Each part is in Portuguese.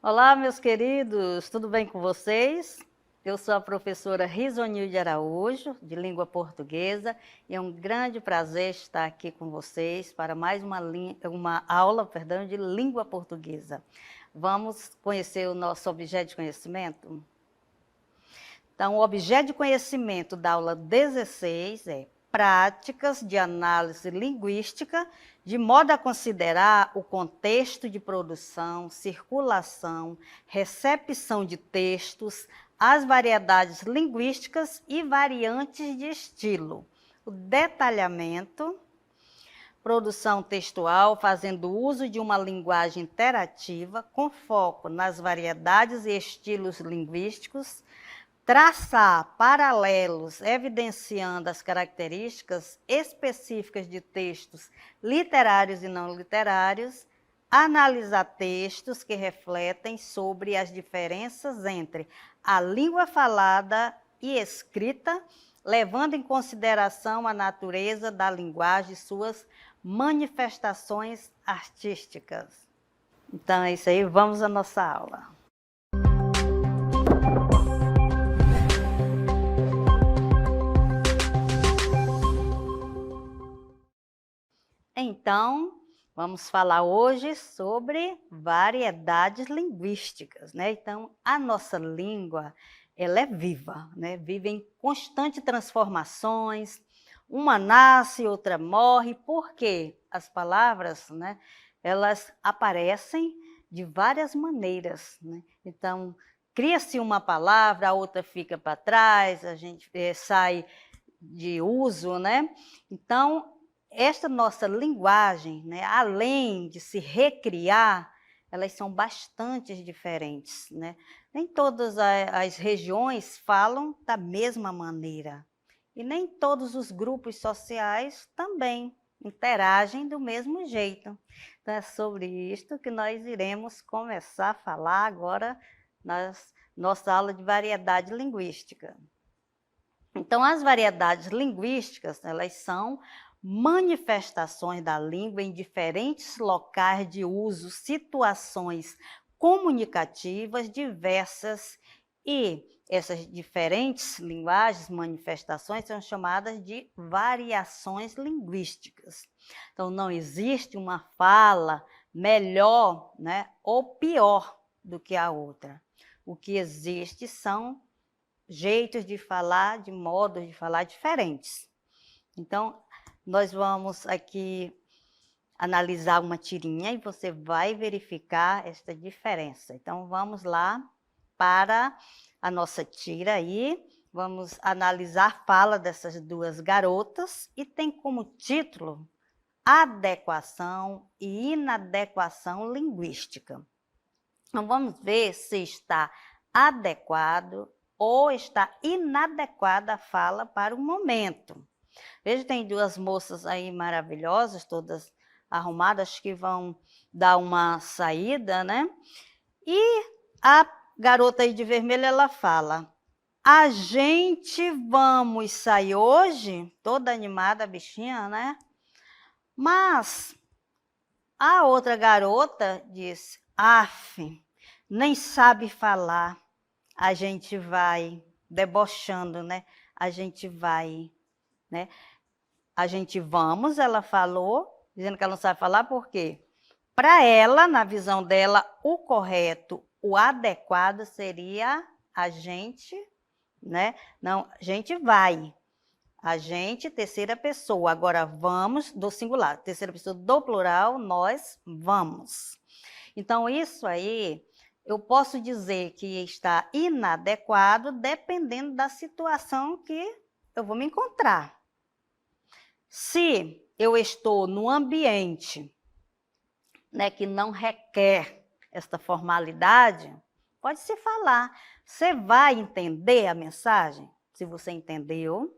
Olá, meus queridos, tudo bem com vocês? Eu sou a professora Risonilde Araújo, de língua portuguesa, e é um grande prazer estar aqui com vocês para mais uma aula, de língua portuguesa. Vamos conhecer o nosso objeto de conhecimento? Então, o objeto de conhecimento da aula 16 é práticas de análise linguística, de modo a considerar o contexto de produção, circulação, recepção de textos, as variedades linguísticas e variantes de estilo, o detalhamento, produção textual, fazendo uso de uma linguagem interativa com foco nas variedades e estilos linguísticos, traçar paralelos evidenciando as características específicas de textos literários e não literários, analisar textos que refletem sobre as diferenças entre a língua falada e escrita, levando em consideração a natureza da linguagem e suas manifestações artísticas. Então é isso aí, vamos à nossa aula. Então, vamos falar hoje sobre variedades linguísticas, né? Então, a nossa língua, ela é viva, né? Vive em constante transformações, uma nasce, outra morre, porque as palavras, né, elas aparecem de várias maneiras, né? Então, cria-se uma palavra, a outra fica para trás, a gente sai de uso, né? Então, esta nossa linguagem, né, além de se recriar, elas são bastante diferentes, né? Nem todas as regiões falam da mesma maneira. E nem todos os grupos sociais também interagem do mesmo jeito. Então, é sobre isto que nós iremos começar a falar agora na nossa aula de variedade linguística. Então, as variedades linguísticas, elas são manifestações da língua em diferentes locais de uso, situações comunicativas diversas, e essas diferentes linguagens, manifestações, são chamadas de variações linguísticas. Então, não existe uma fala melhor, né, ou pior do que a outra. O que existe são jeitos de falar, de modos de falar diferentes. Então, nós vamos aqui analisar uma tirinha e você vai verificar esta diferença. Então, vamos lá para a nossa tira aí. Vamos analisar a fala dessas duas garotas e tem como título adequação e inadequação linguística. Então, vamos ver se está adequado ou está inadequada a fala para o momento. Veja, tem duas moças aí maravilhosas, todas arrumadas, que vão dar uma saída, né? E a garota aí de vermelho, ela fala: a gente vamos sair hoje? Toda animada a bichinha, né? Mas a outra garota disse: af, nem sabe falar. A gente vai, debochando, né? A gente vai, né? A gente vamos, ela falou, dizendo que ela não sabe falar, por quê? Para ela, na visão dela, o correto, o adequado seria a gente, né? Não, a gente vai. A gente, terceira pessoa. Agora, vamos, do singular. Terceira pessoa do plural, nós vamos. Então, isso aí, eu posso dizer que está inadequado dependendo da situação que eu vou me encontrar. Se eu estou num ambiente, né, que não requer esta formalidade, pode se falar. Você vai entender a mensagem? Se você entendeu,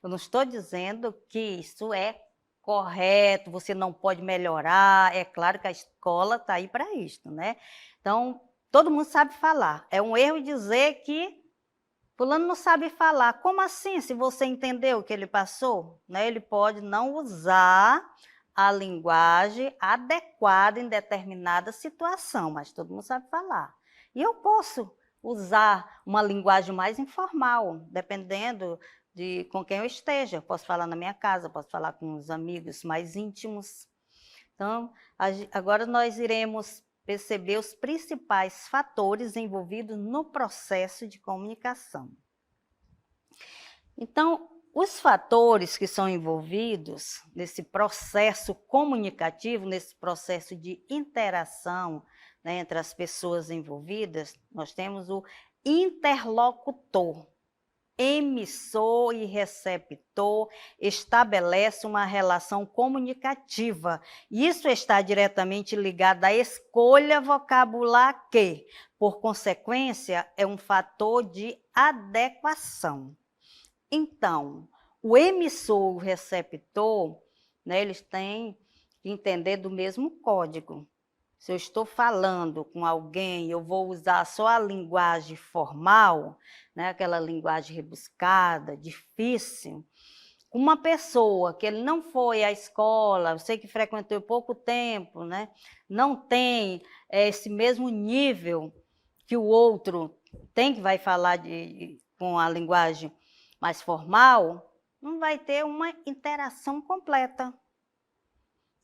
eu não estou dizendo que isso é correto, você não pode melhorar. É claro que a escola está aí para isso, né? Então, todo mundo sabe falar. É um erro dizer que fulano não sabe falar. Como assim? Se você entendeu o que ele passou, né? Ele pode não usar a linguagem adequada em determinada situação, mas todo mundo sabe falar. E eu posso usar uma linguagem mais informal, dependendo de com quem eu esteja. Eu posso falar na minha casa, posso falar com os amigos mais íntimos. Então, agora nós iremos perceber os principais fatores envolvidos no processo de comunicação. Então, os fatores que são envolvidos nesse processo comunicativo, nesse processo de interação, né, entre as pessoas envolvidas, nós temos o interlocutor. Emissor e receptor estabelece uma relação comunicativa. Isso está diretamente ligado à escolha vocabular que, por consequência, é um fator de adequação. Então, o emissor e o receptor, né, eles têm que entender do mesmo código. Se eu estou falando com alguém, eu vou usar só a linguagem formal, né, aquela linguagem rebuscada, difícil. Uma pessoa que ele não foi à escola, eu sei que frequentou pouco tempo, né, não tem esse mesmo nível que o outro tem, que vai falar com a linguagem mais formal, não vai ter uma interação completa.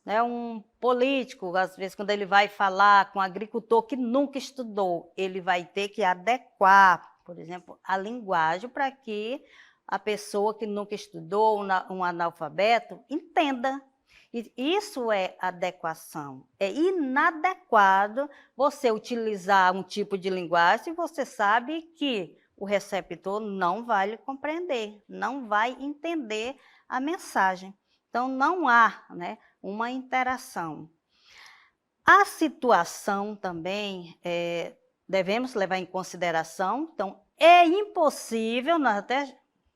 Um político, às vezes, quando ele vai falar com um agricultor que nunca estudou, ele vai ter que adequar, por exemplo, a linguagem para que a pessoa que nunca estudou, um analfabeto, entenda. E isso é adequação. É inadequado você utilizar um tipo de linguagem se você sabe que o receptor não vai lhe compreender, não vai entender a mensagem. Então, não há, né, uma interação. A situação também devemos levar em consideração. Então, é impossível,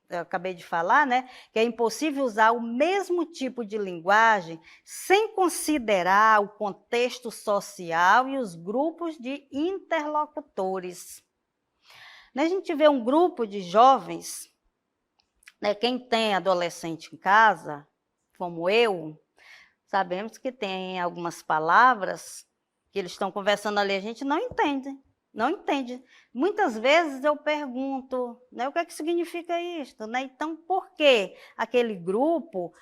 eu acabei de falar, né, que é impossível usar o mesmo tipo de linguagem sem considerar o contexto social e os grupos de interlocutores. A gente vê um grupo de jovens, né, quem tem adolescente em casa, como eu, sabemos que tem algumas palavras que eles estão conversando ali, a gente não entende, não entende. Muitas vezes eu pergunto, né, o que é que significa isto? Né? Então, por que aquele grupo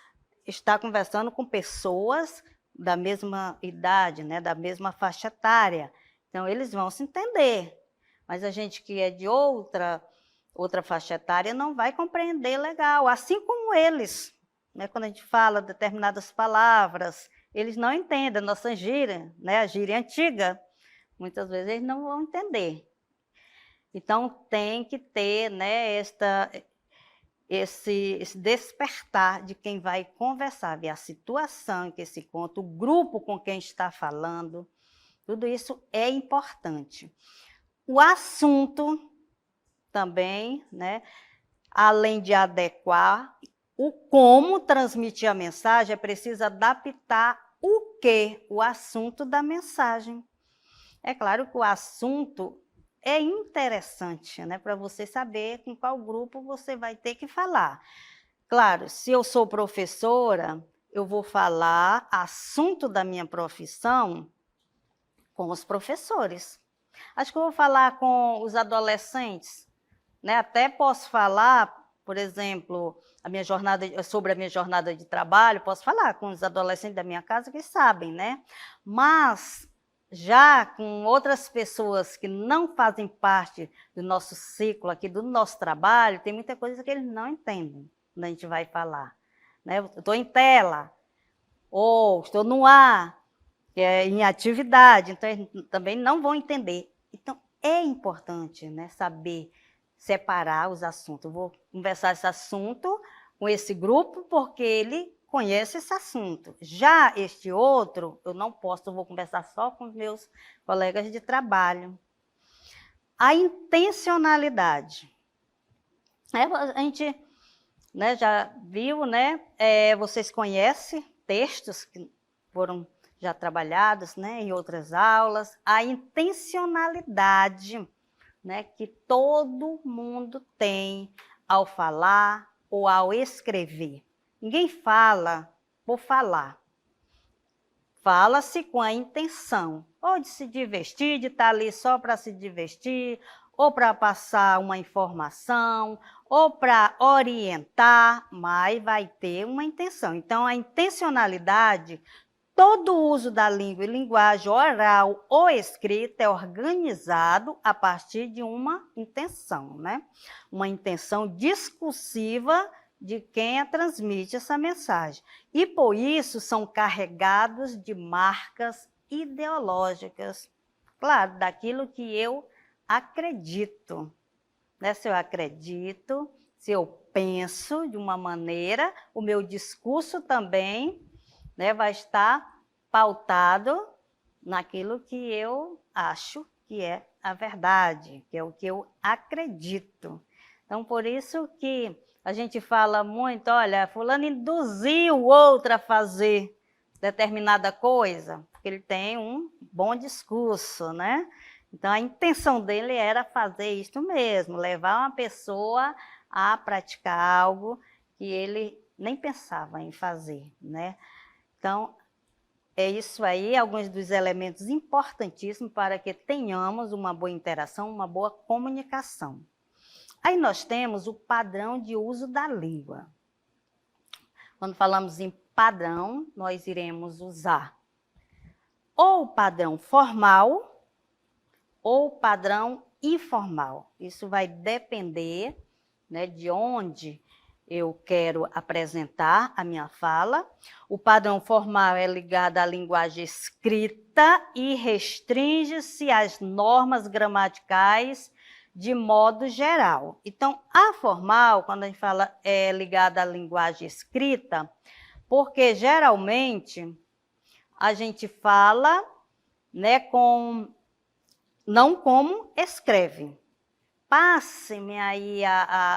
está conversando com pessoas da mesma idade, né, da mesma faixa etária? Então, eles vão se entender, mas a gente que é de outra faixa etária não vai compreender legal, assim como eles. Quando a gente fala determinadas palavras, eles não entendem a nossa gíria, né? A gíria antiga, muitas vezes eles não vão entender. Então, tem que ter, né, esse despertar de quem vai conversar, ver a situação em que se conta, o grupo com quem está falando, tudo isso é importante. O assunto também, né, além de adequar, o como transmitir a mensagem, é preciso adaptar o que? O assunto da mensagem. É claro que o assunto é interessante, né, para você saber com qual grupo você vai ter que falar. Claro, se eu sou professora, eu vou falar assunto da minha profissão com os professores. Acho que eu vou falar com os adolescentes, né? Até posso falar, por exemplo, sobre a minha jornada de trabalho, posso falar com os adolescentes da minha casa que sabem, né? Mas já com outras pessoas que não fazem parte do nosso ciclo aqui, do nosso trabalho, tem muita coisa que eles não entendem quando a gente vai falar, né? Eu estou em tela, ou estou no ar, que é em atividade, então eles também não vão entender. Então, é importante, né, saber separar os assuntos. Eu vou conversar esse assunto com esse grupo porque ele conhece esse assunto. Já este outro, eu não posso, eu vou conversar só com os meus colegas de trabalho. A intencionalidade. A gente, né, já viu, né, vocês conhecem textos que foram já trabalhados, né, em outras aulas. A intencionalidade, né, que todo mundo tem ao falar ou ao escrever. Ninguém fala por falar. Fala-se com a intenção. ou de se divertir, de estar ali só para se divertir, ou para passar uma informação, ou para orientar, mas vai ter uma intenção. Então, a intencionalidade, todo o uso da língua e linguagem oral ou escrita é organizado a partir de uma intenção, né? Uma intenção discursiva de quem a transmite essa mensagem. E, por isso, são carregados de marcas ideológicas, claro, daquilo que eu acredito, né? Se eu acredito, se eu penso de uma maneira, o meu discurso também, né, vai estar pautado naquilo que eu acho que é a verdade, que é o que eu acredito. Então, por isso que a gente fala muito, olha, fulano induziu outra a fazer determinada coisa, porque ele tem um bom discurso, né? Então, a intenção dele era fazer isso mesmo, levar uma pessoa a praticar algo que ele nem pensava em fazer, né? Então, é isso aí, alguns dos elementos importantíssimos para que tenhamos uma boa interação, uma boa comunicação. Aí nós temos o padrão de uso da língua. Quando falamos em padrão, nós iremos usar ou o padrão formal ou o padrão informal. Isso vai depender, né, de onde eu quero apresentar a minha fala. O padrão formal é ligado à linguagem escrita e restringe-se às normas gramaticais de modo geral. Então, a formal, quando a gente fala é ligada à linguagem escrita, porque geralmente a gente fala, né, não como escreve. Passe-me aí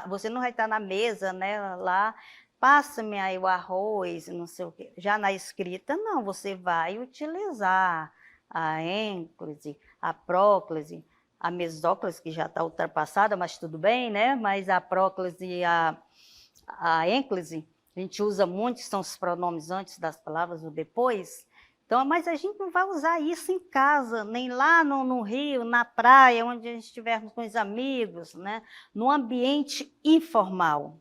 você não vai estar na mesa, né, lá, passe-me aí o arroz, não sei o quê. Já na escrita, não, você vai utilizar a ênclise, a próclise, a mesóclise, que já está ultrapassada, mas tudo bem, né? Mas a próclise e a ênclise, a gente usa muito, que são os pronomes antes das palavras ou depois. Então, mas a gente não vai usar isso em casa, nem lá no Rio, na praia, onde a gente estivermos com os amigos, né? No ambiente informal,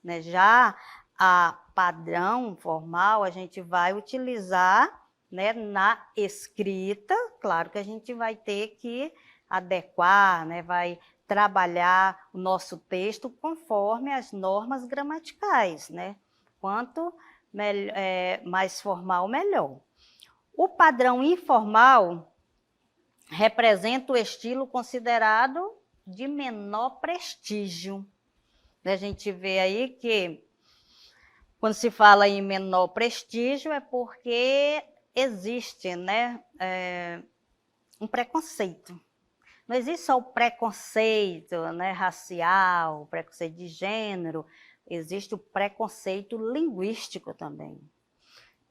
né? Já a padrão formal, a gente vai utilizar, né, na escrita, claro que a gente vai ter que adequar, né, vai trabalhar o nosso texto conforme as normas gramaticais, né? Quanto mais formal, melhor. O padrão informal representa o estilo considerado de menor prestígio. A gente vê aí que, quando se fala em menor prestígio, é porque existe, né, um preconceito. Não existe só o preconceito, né, racial, o preconceito de gênero, existe o preconceito linguístico também.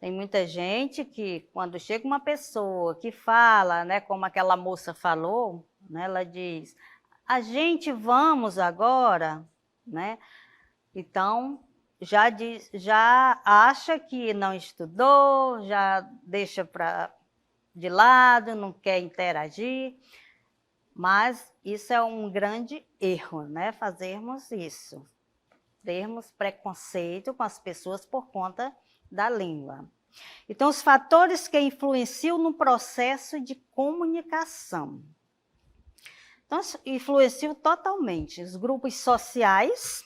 Tem muita gente que, quando chega uma pessoa que fala, né, como aquela moça falou, né, ela diz, a gente vamos agora, né? Então, já acha que não estudou, já deixa de lado, não quer interagir, mas isso é um grande erro, né? Fazermos isso, termos preconceito com as pessoas por conta da língua. Então, os fatores que influenciam no processo de comunicação. Então, influenciam totalmente os grupos sociais,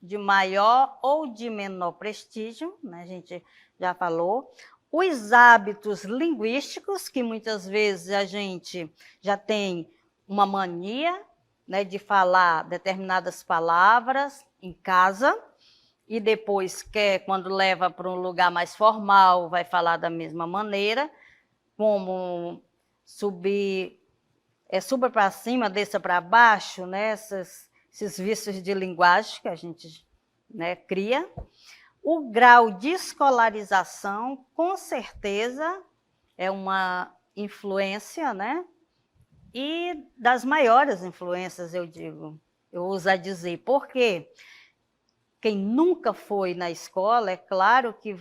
de maior ou de menor prestígio, né? A gente já falou. Os hábitos linguísticos, que muitas vezes a gente já tem uma mania, né, de falar determinadas palavras em casa, e depois, quando leva para um lugar mais formal, vai falar da mesma maneira, como suba para cima, desça para baixo, né? Esses vícios de linguagem que a gente, né, cria. O grau de escolarização, com certeza, é uma influência, né? E das maiores influências, eu uso a dizer, por quê? Quem nunca foi na escola, é claro que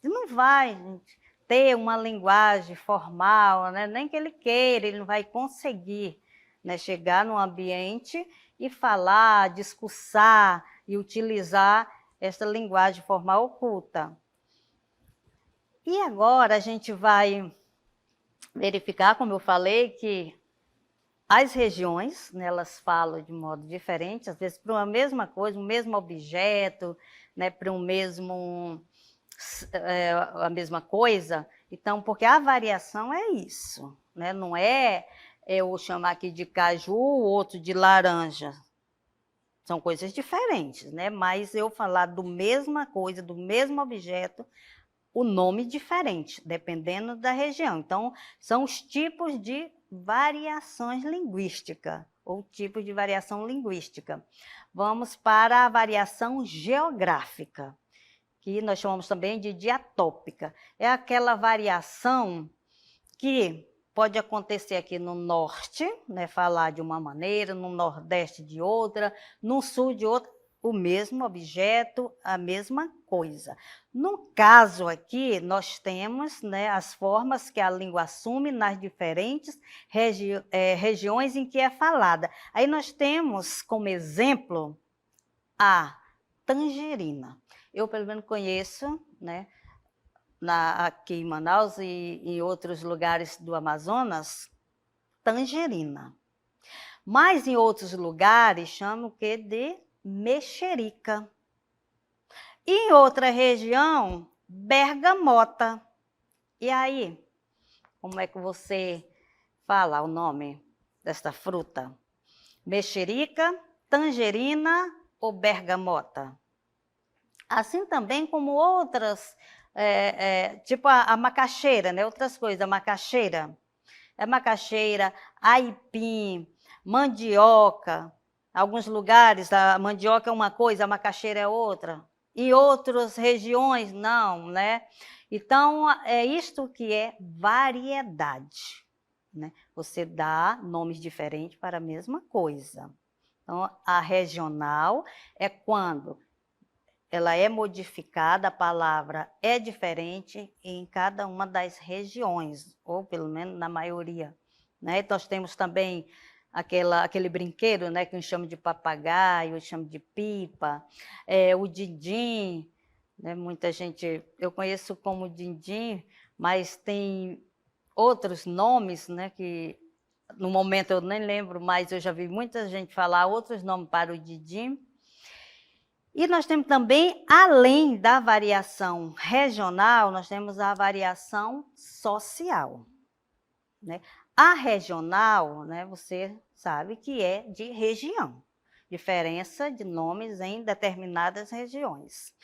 não vai, gente, ter uma linguagem formal, né? Nem que ele queira, ele não vai conseguir, né, chegar num ambiente e falar, discursar e utilizar essa linguagem formal oculta. E agora a gente vai verificar, como eu falei, que as regiões, né, elas falam de modo diferente, às vezes para uma mesma coisa, um mesmo objeto, né, para um mesmo, a mesma coisa. Então, porque a variação é isso, né? Não é eu chamar aqui de caju, o outro de laranja. São coisas diferentes, né? Mas eu falar do mesma coisa, do mesmo objeto, o nome diferente, dependendo da região. Então, são os tipos de variações linguísticas, ou tipos de variação linguística. Vamos para a variação geográfica, que nós chamamos também de diatópica. É aquela variação que pode acontecer aqui no norte, né, falar de uma maneira, no nordeste de outra, no sul de outra, o mesmo objeto, a mesma coisa. No caso aqui, nós temos, né, as formas que a língua assume nas diferentes regiões em que é falada. Aí nós temos como exemplo a tangerina. Eu, pelo menos, conheço, né, aqui em Manaus e em outros lugares do Amazonas, tangerina. Mas em outros lugares chamam o quê? De mexerica. E em outra região, bergamota. E aí, como é que você fala o nome desta fruta? Mexerica, tangerina ou bergamota? Assim também como outras, tipo a macaxeira, né? Outras coisas, a macaxeira. É macaxeira, aipim, mandioca. Alguns lugares a mandioca é uma coisa, a macaxeira é outra. Em outras regiões, não, né? Então, é isto que é variedade, né? Você dá nomes diferentes para a mesma coisa. Então, a regional é quando ela é modificada, a palavra é diferente em cada uma das regiões, ou pelo menos na maioria, né? Nós temos também aquele brinquedo, né, que uns chamam de papagaio, uns chamam de pipa, o dindim, né? Muita gente, eu conheço como dindim, mas tem outros nomes, né, que no momento eu nem lembro, mas eu já vi muita gente falar outros nomes para o dindim. E nós temos também, além da variação regional, nós temos a variação social, né? A regional, né, você sabe que é de região, diferença de nomes em determinadas regiões.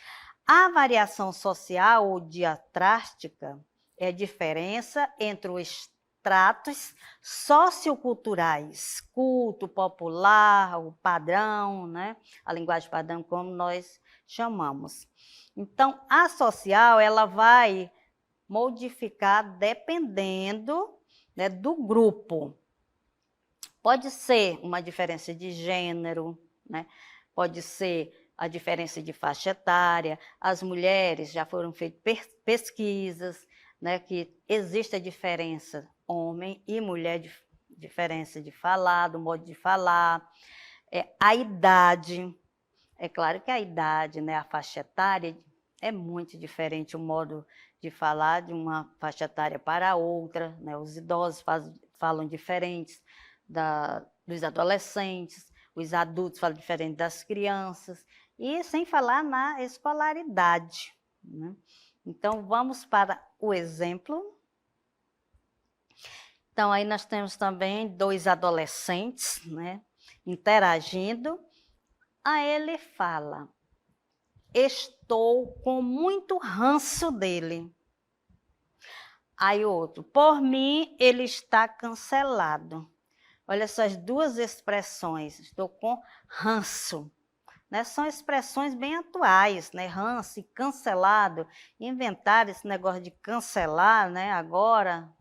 A variação social ou diatrástica é a diferença entre os tratos socioculturais, culto popular, o padrão, né? A linguagem padrão, como nós chamamos. Então, a social, ela vai modificar dependendo, né, do grupo. Pode ser uma diferença de gênero, né? Pode ser a diferença de faixa etária. As mulheres, já foram feitas pesquisas, né, que existe a diferença homem e mulher, diferença de falar, do modo de falar. A idade, é claro que a idade, né, a faixa etária, é muito diferente o modo de falar de uma faixa etária para outra, né? Os idosos falam diferentes dos adolescentes, os adultos falam diferente das crianças, e sem falar na escolaridade, né? Então, vamos para o exemplo. Então, aí nós temos também 2 adolescentes, né, interagindo. Aí ele fala: estou com muito ranço dele. Aí outro: por mim, ele está cancelado. Olha essas 2 expressões, estou com ranço, né? São expressões bem atuais, né? Ranço e cancelado. Inventaram esse negócio de cancelar, né? Agora,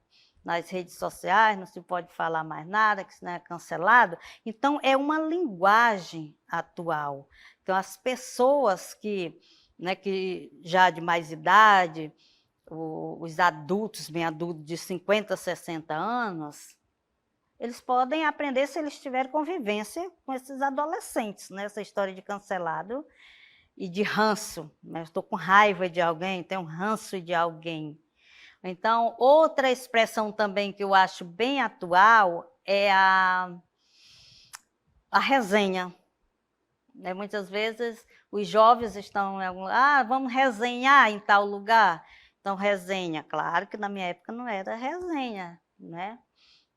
nas redes sociais, não se pode falar mais nada, que senão é cancelado. Então, é uma linguagem atual. Então, as pessoas que, né, que já de mais idade, os adultos, bem adultos de 50, 60 anos, eles podem aprender se eles tiverem convivência com esses adolescentes, né? Essa história de cancelado e de ranço, né? Estou com raiva de alguém, tenho ranço de alguém. Então, outra expressão também que eu acho bem atual é a resenha. Né? Muitas vezes os jovens estão em algum vamos resenhar em tal lugar. Então, resenha, claro que na minha época não era resenha, né?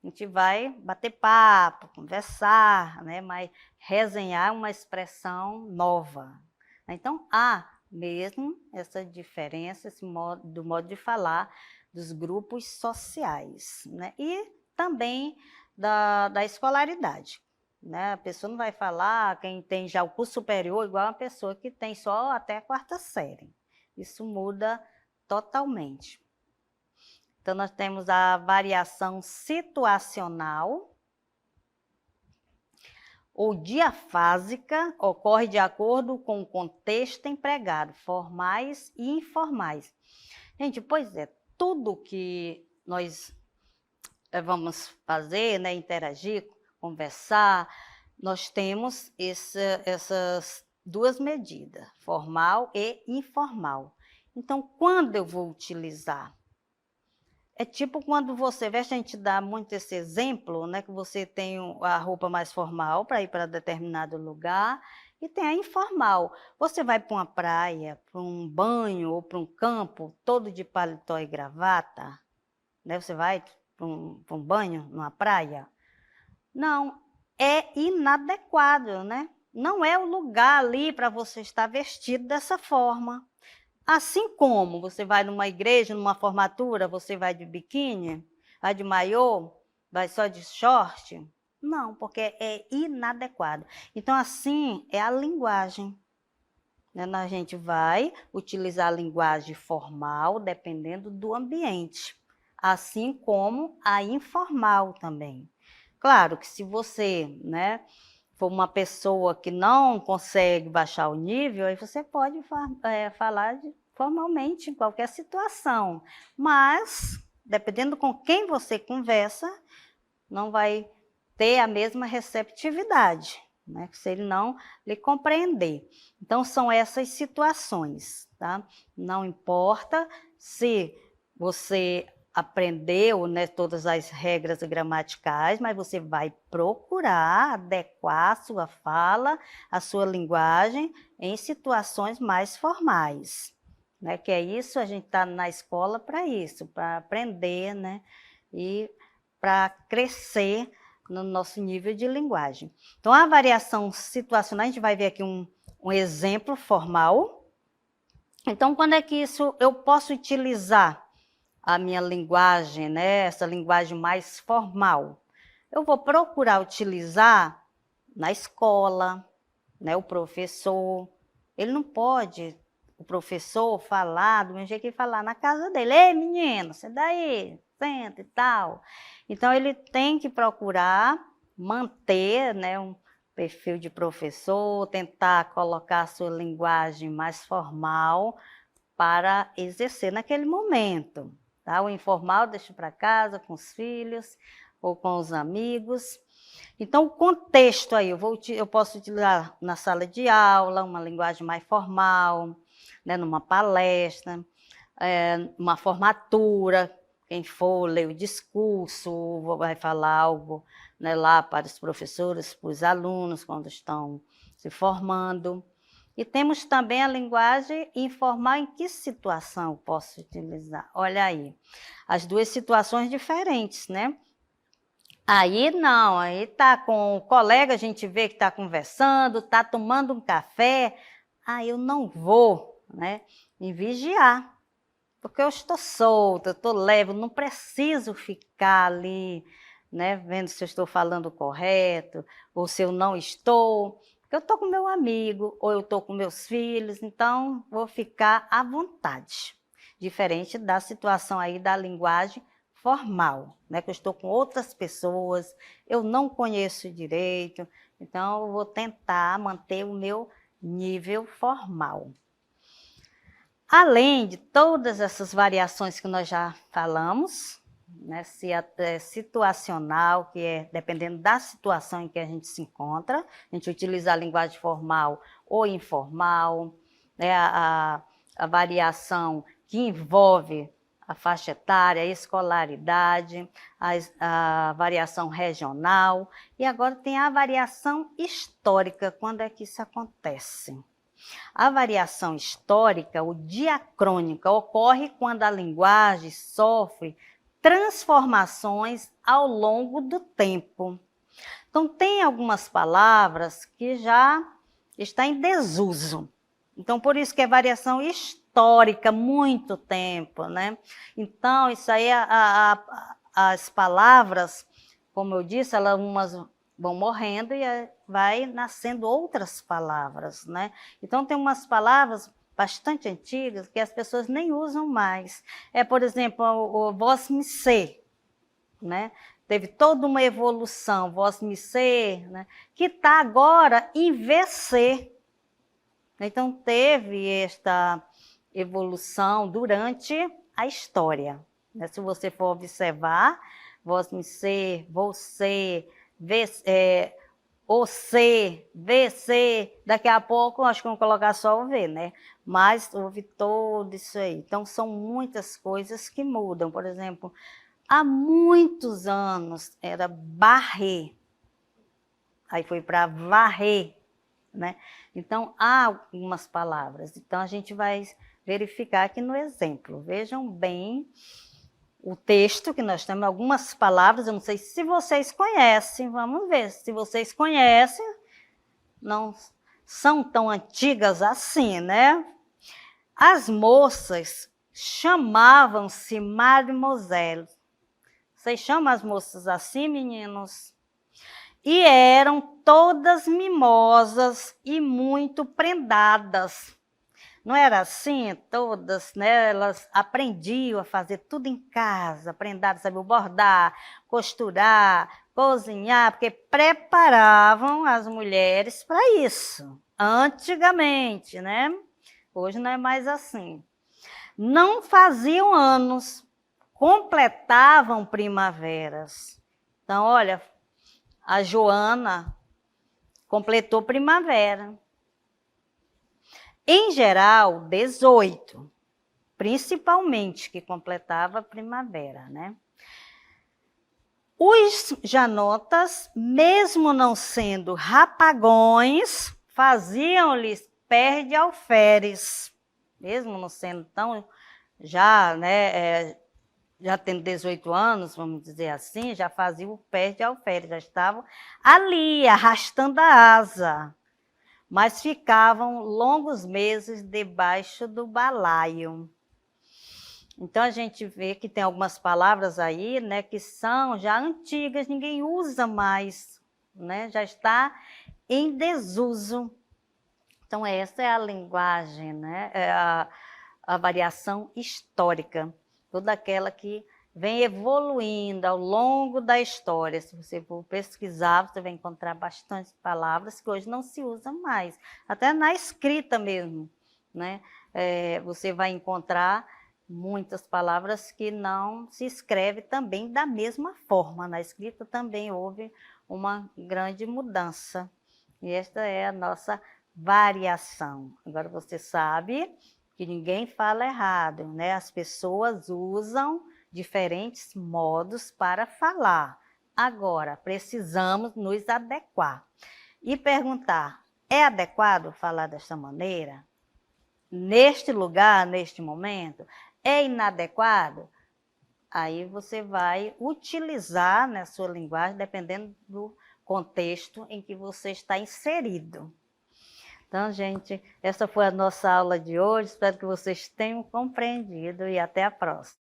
A gente vai bater papo, conversar, né? Mas resenhar é uma expressão nova. Então, há mesmo essa diferença, do modo de falar dos grupos sociais, né? E também da escolaridade. Né? A pessoa não vai falar, quem tem já o curso superior, igual a pessoa que tem só até a 4ª série. Isso muda totalmente. Então, nós temos a variação situacional ou diafásica, ocorre de acordo com o contexto empregado, formais e informais. Gente, pois é, tudo que nós vamos fazer, né, interagir, conversar, nós temos essas duas medidas, formal e informal. Então, quando eu vou utilizar? É tipo quando você veste, a gente dá muito esse exemplo, né, que você tem a roupa mais formal para ir para determinado lugar e tem a informal. Você vai para uma praia, para um banho ou para um campo, todo de paletó e gravata, né? Você vai para um banho numa praia? Não, é inadequado, né? Não é o lugar ali para você estar vestido dessa forma. Assim como você vai numa igreja, numa formatura, você vai de biquíni, vai de maiô, vai só de short? Não, porque é inadequado. Então, assim é a linguagem. Né? A gente vai utilizar a linguagem formal, dependendo do ambiente, assim como a informal também. Claro que se você, né, for uma pessoa que não consegue baixar o nível, aí você pode falar formalmente em qualquer situação, mas, dependendo com quem você conversa, não vai ter a mesma receptividade, né, se ele não lhe compreender. Então, são essas situações, tá? Não importa se você aprendeu, né, todas as regras gramaticais, mas você vai procurar adequar a sua fala, a sua linguagem em situações mais formais, né? Que é isso, a gente está na escola para isso, para aprender, né? E para crescer no nosso nível de linguagem. Então, a variação situacional, a gente vai ver aqui um exemplo formal. Então, quando é que isso eu posso utilizar a minha linguagem, né? Essa linguagem mais formal? Eu vou procurar utilizar na escola, né? O professor, ele não pode, o professor, falar do mesmo jeito que ele falar na casa dele. Ei, menino, sai daí, senta e tal. Então, ele tem que procurar manter, né, um perfil de professor, tentar colocar a sua linguagem mais formal para exercer naquele momento. Tá? O informal deixa para casa com os filhos ou com os amigos. Então, o contexto aí, eu posso utilizar na sala de aula, uma linguagem mais formal, né, numa palestra, uma formatura, quem for ler o discurso, vai falar algo, né, lá para os professores, para os alunos, quando estão se formando. E temos também a linguagem informal. Em que situação eu posso utilizar? Olha aí, as duas situações diferentes, né? Aí não, aí tá com o colega, a gente vê que está conversando, está tomando um café, aí eu não vou, né, me vigiar, porque eu estou solta, eu estou leve, eu não preciso ficar ali, né, vendo se eu estou falando correto, ou se eu não estou, porque eu estou com meu amigo, ou eu estou com meus filhos, então vou ficar à vontade, diferente da situação aí da linguagem formal, né, que eu estou com outras pessoas, eu não conheço direito, então eu vou tentar manter o meu nível formal. Além de todas essas variações que nós já falamos, né, situacional, que é dependendo da situação em que a gente se encontra, a gente utiliza a linguagem formal ou informal, né, a variação que envolve a faixa etária, a escolaridade, a variação regional, e agora tem a variação histórica, quando é que isso acontece? A variação histórica, ou diacrônica, ocorre quando a linguagem sofre transformações ao longo do tempo. Então, tem algumas palavras que já estão em desuso. Então, por isso que é variação histórica, muito tempo, né? Então, isso aí, as palavras, como eu disse, elas umas vão morrendo e vai nascendo outras palavras, né? Então, tem umas palavras bastante antigas que as pessoas nem usam mais. Por exemplo, o vós-me-ser, né? Teve toda uma evolução, vós-me-ser, né? Que está agora em VC. Então, teve esta evolução durante a história, né? Se você for observar, vós-me-ser, você, você, VC, daqui a pouco acho que vamos colocar só o V, né? Mas houve todo isso aí. Então, são muitas coisas que mudam. Por exemplo, há muitos anos era barrer, aí foi para varrer, né? Então, há algumas palavras. Então, a gente vai verificar aqui no exemplo. Vejam bem o texto, que nós temos algumas palavras, eu não sei se vocês conhecem, vamos ver se vocês conhecem, não são tão antigas assim, né? As moças chamavam-se mademoiselle. Vocês chamam as moças assim, meninos? E eram todas mimosas e muito prendadas. Não era assim? Todas, né? Elas aprendiam a fazer tudo em casa, aprendiam, sabiam bordar, costurar, cozinhar, porque preparavam as mulheres para isso, antigamente, né? Hoje não é mais assim. Não faziam anos, completavam primaveras. Então, olha, a Joana completou primavera. Em geral, 18, principalmente que completava a primavera, né? Os janotas, mesmo não sendo rapagões, faziam-lhes pé de alferes, mesmo não sendo tão, já, né, já tendo 18 anos, vamos dizer assim, já faziam o pé de alferes, já estavam ali, arrastando a asa, mas ficavam longos meses debaixo do balaio. Então, a gente vê que tem algumas palavras aí, né, que são já antigas, ninguém usa mais, né, já está em desuso. Então, essa é a linguagem, né, a variação histórica, toda aquela que vem evoluindo ao longo da história. Se você for pesquisar, você vai encontrar bastante palavras que hoje não se usam mais, até na escrita mesmo, né? Você vai encontrar muitas palavras que não se escreve também da mesma forma. Na escrita também houve uma grande mudança. E esta é a nossa variação. Agora você sabe que ninguém fala errado, né? As pessoas usam diferentes modos para falar. Agora, precisamos nos adequar e perguntar: é adequado falar desta maneira? Neste lugar, neste momento? É inadequado? Aí você vai utilizar na sua linguagem, dependendo do contexto em que você está inserido. Então, gente, essa foi a nossa aula de hoje. Espero que vocês tenham compreendido e até a próxima.